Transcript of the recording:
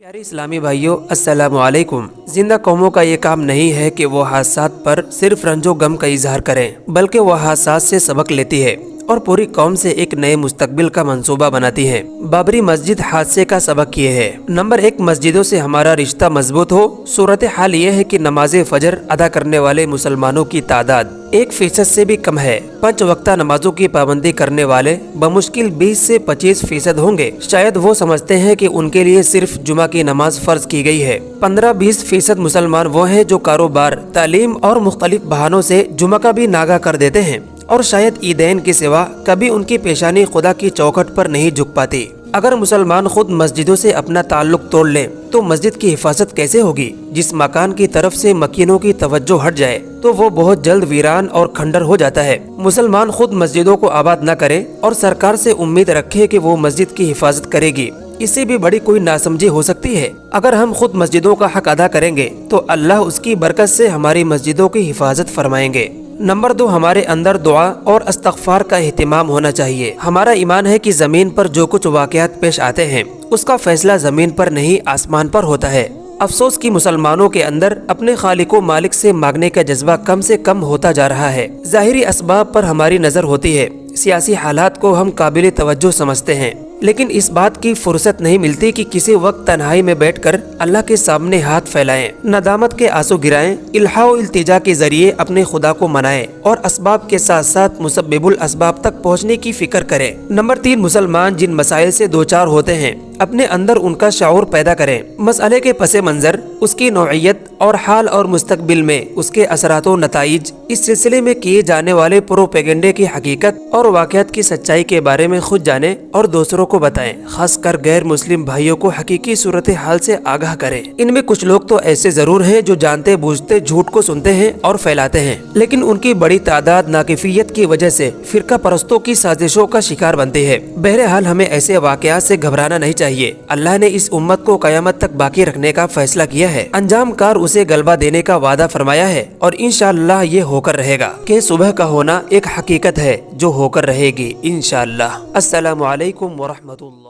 प्यारे इस्लामी भाइयों, अस्सलामु अलैकुम। जिंदा कौमों का ये काम नहीं है कि वो हादसात पर सिर्फ रंजो गम का इजहार करें, बल्कि वह हादसात से सबक लेती है और पूरी कौम से एक नए मुस्तकबिल का मंसूबा बनाती है। बाबरी मस्जिद हादसे का सबक ये है। नंबर 1, मस्जिदों से हमारा रिश्ता मजबूत हो। सूरत हाल ये है कि नमाज फजर अदा करने वाले मुसलमानों की तादाद 1% से भी कम है। 5 वक्ता नमाजों की पाबंदी करने वाले बमुश्किल 20 से 25% होंगे। शायद वो समझते हैं कि उनके लिए सिर्फ जुमा की नमाज फर्ज की गई है। 15-20% मुसलमान वो हैं जो कारोबार, तालीम और मुख्तलिफ बहानों से जुमा का भी नागा कर देते हैं और शायद ईदैन के सिवा कभी उनकी पेशानी खुदा की चौखट पर नहीं झुक पाती। अगर मुसलमान खुद मस्जिदों से अपना ताल्लुक तोड़ लें तो मस्जिद की हिफाजत कैसे होगी? जिस मकान की तरफ से मकीनों की तवज्जो हट जाए तो वो बहुत जल्द वीरान और खंडर हो जाता है। मुसलमान खुद मस्जिदों को आबाद न करे और सरकार से उम्मीद रखे कि वो मस्जिद की हिफाजत करेगी, इससे भी बड़ी कोई नासमझी हो सकती है। अगर हम खुद मस्जिदों का हक अदा करेंगे तो अल्लाह उसकी बरकत से हमारी मस्जिदों की हिफाजत फरमाएंगे। नंबर 2, हमारे अंदर दुआ और इस्तग़फ़ार का एहतिमाम होना चाहिए। हमारा ईमान है कि जमीन पर जो कुछ वाक़यात पेश आते हैं उसका फैसला जमीन पर नहीं आसमान पर होता है। अफसोस कि मुसलमानों के अंदर अपने खालिको मालिक से मांगने का जज्बा कम से कम होता जा रहा है। ज़ाहिरी असबाब पर हमारी नज़र होती है, सियासी हालात को हम काबिल तवज्जो समझते हैं, लेकिन इस बात की फुर्सत नहीं मिलती कि किसी वक्त तन्हाई में बैठकर अल्लाह के सामने हाथ फैलाएं, नदामत के आंसू गिराएं, इल्हा व इल्तिजा के जरिए अपने खुदा को मनाएं और असबाब के साथ साथ मुसब्बिबुल असबाब तक पहुंचने की फिक्र करें। नंबर 3, मुसलमान जिन मसाइल से दो चार होते हैं अपने अंदर उनका शऊर पैदा करें। मसले के पसे मंजर, उसकी नौइयत और हाल और मुस्तकबिल में उसके असरात व नताइज, इस सिलसिले में किए जाने वाले प्रोपेगेंडे की हकीकत और वाक़यात की सच्चाई के बारे में खुद जाने और दूसरों को बताएं। खासकर गैर मुस्लिम भाइयों को हकीकी सूरत हाल से आगाह करें। इनमें कुछ लोग तो ऐसे जरूर हैं जो जानते बूझते झूठ को सुनते हैं और फैलाते हैं, लेकिन उनकी बड़ी तादाद नाकिफियत की वजह से फिरका परस्तों की साजिशों का शिकार बनती है। बहरहाल हमें ऐसे वाक़यात से घबराना नहीं चाहिए। अल्लाह ने इस उम्मत को कयामत तक बाकी रखने का फैसला किया है। अंजाम कार उसे गलबा देने का वादा फरमाया है और इंशाअल्लाह ये होकर रहेगा कि सुबह का होना एक हकीकत है जो होकर रहेगी इंशाअल्लाह। अस्सलामु अलैकुम व रहमतुल्लाह।